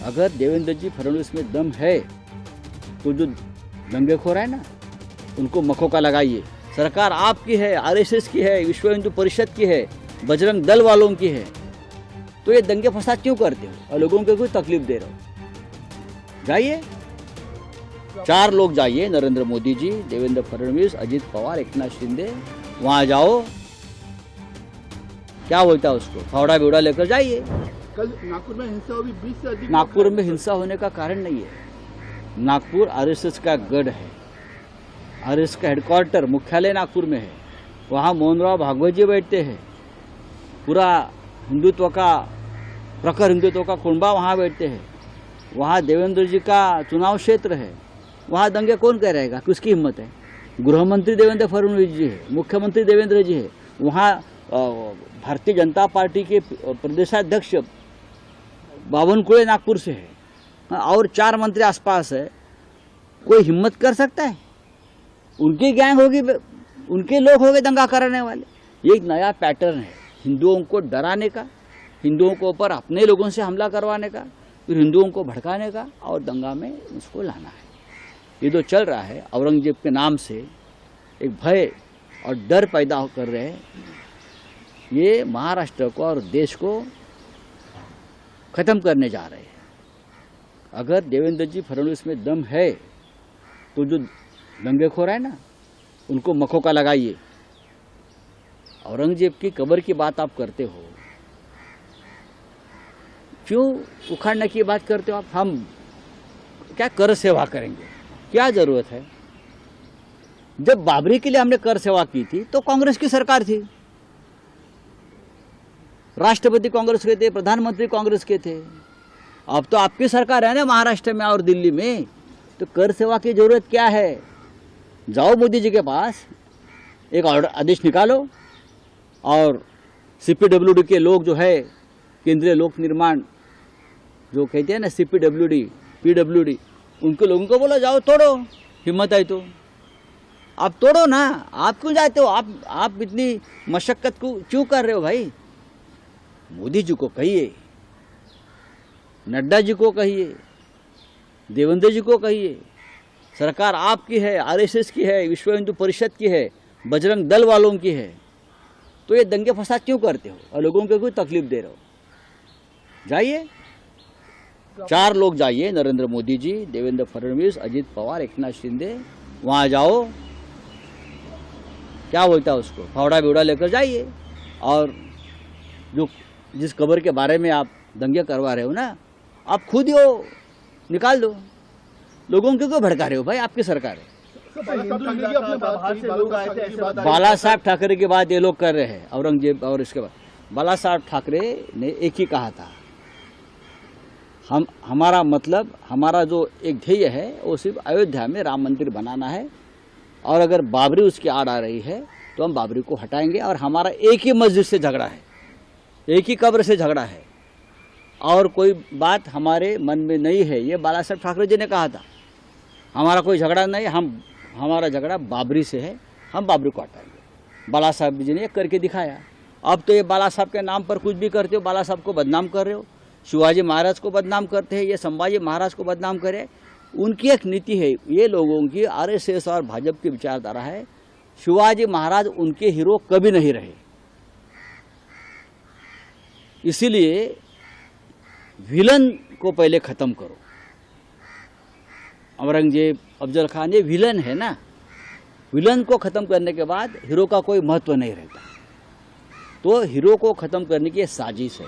अगर देवेंद्र जी फडणवीस में दम है तो जो दंगेखोर है ना उनको मखौका लगाइए। सरकार आपकी है, आरएसएस की है, विश्व हिंदू परिषद की है, बजरंग दल वालों की है, तो ये दंगे फसाद क्यों करते हो और लोगों को कोई तकलीफ दे रहे हो? जाइए, 4 लोग जाइए, नरेंद्र मोदी जी, देवेंद्र फडणवीस, अजित पवार, एकनाथ शिंदे, वहां जाओ, क्या बोलता है उसको, फावड़ा बिवड़ा लेकर जाइए। कल नागपुर में हिंसा हुई, 20 से अधिक। नागपुर में हिंसा होने का कारण नहीं है। नागपुर आरएसएस का गढ़ है, आरएसएस का हेडक्वार्टर मुख्यालय नागपुर में है। वहाँ मोहनराव भागवत जी बैठते हैं, पूरा हिंदुत्व का प्रखर हिंदुत्व का कुंबा वहाँ बैठते हैं। वहाँ देवेंद्र जी का चुनाव क्षेत्र है, वहाँ दंगे कौन कह रहेगा, किसकी हिम्मत है? गृह मंत्री देवेंद्र फडणवीस जी है, मुख्यमंत्री देवेंद्र जी है, वहाँ भारतीय जनता पार्टी के प्रदेशाध्यक्ष बावनकुळे नागपुर से है और 4 मंत्री आसपास है। कोई हिम्मत कर सकता है? उनकी गैंग होगी, उनके लोग होंगे दंगा कराने वाले। ये एक नया पैटर्न है हिंदुओं को डराने का, हिंदुओं के ऊपर अपने लोगों से हमला करवाने का, फिर हिंदुओं को भड़काने का और दंगा में उसको लाना है। ये जो चल रहा है औरंगजेब के नाम से एक भय और डर पैदा कर रहे हैं, ये महाराष्ट्र को और देश को खत्म करने जा रहे हैं। अगर देवेंद्र जी फडणवीस में दम है तो जो दंगेखोर है ना उनको मखौका लगाइए। औरंगजेब की कब्र की बात आप करते हो, क्यों उखाड़ने की बात करते हो आप? हम क्या कर सेवा करेंगे, क्या जरूरत है? जब बाबरी के लिए हमने कर सेवा की थी तो कांग्रेस की सरकार थी, राष्ट्रपति कांग्रेस के थे, प्रधानमंत्री कांग्रेस के थे। अब तो आपकी सरकार है ना महाराष्ट्र में और दिल्ली में, तो कर सेवा की जरूरत क्या है? जाओ मोदी जी के पास, एक आदेश निकालो और सीपीडब्ल्यूडी के लोग जो है, केंद्रीय लोक निर्माण जो कहते हैं ना, सीपीडब्ल्यूडी, पीडब्ल्यूडी, उनके लोगों को बोलो जाओ तोड़ो, हिम्मत है तो आप तोड़ो ना। आप क्यों जाते हो? आप इतनी मशक्कत को क्यों कर रहे हो भाई? मोदी जी को कहिए, नड्डा जी को कहिए, देवेंद्र जी को कहिए, सरकार आपकी है, आरएसएस की है, विश्व हिंदू परिषद की है, बजरंग दल वालों की है, तो ये दंगे फसाद क्यों करते हो और लोगों को कोई तकलीफ दे रहे हो? जाइए, 4 लोग जाइए, नरेंद्र मोदी जी, देवेंद्र फडणवीस, अजित पवार, एकनाथ शिंदे, वहाँ जाओ, क्या बोलता है उसको, फावड़ा बिवड़ा लेकर जाइए और जो जिस कब्र के बारे में आप दंगे करवा रहे हो ना, आप खुद ही हो, निकाल दो। लोगों को क्यों भड़का रहे हो भाई? आपकी सरकार है। बाला साहब ठाकरे की बात ये लोग कर रहे हैं, औरंगजेब और इसके बाद बाला साहब ठाकरे ने एक ही कहा था, हमारा मतलब, हमारा जो एक ध्येय है वो सिर्फ अयोध्या में राम मंदिर बनाना है, और अगर बाबरी उसकी आड़ आ रही है तो हम बाबरी को हटाएंगे। और हमारा एक ही मस्जिद से झगड़ा है, एक ही कब्र से झगड़ा है, और कोई बात हमारे मन में नहीं है। ये बाला साहब ठाकरे जी ने कहा था, हमारा कोई झगड़ा नहीं, हमारा झगड़ा बाबरी से है, हम बाबरी को हटाएंगे। बाला साहब जी ने करके दिखाया। अब तो ये बाला साहब के नाम पर कुछ भी करते हो, बाला साहब को बदनाम कर रहे हो, शिवाजी महाराज को बदनाम करते हैं, ये संभाजी महाराज को बदनाम करे। उनकी एक नीति है, ये लोगों की आरएसएस और भाजपा की विचारधारा है, शिवाजी महाराज उनके हीरो कभी नहीं रहे। इसीलिए विलन को पहले खत्म करो। औरंगजेब, अफजल खान, ये विलन है ना, विलन को खत्म करने के बाद हीरो का कोई महत्व नहीं रहता। तो हीरो को खत्म करने की साजिश है।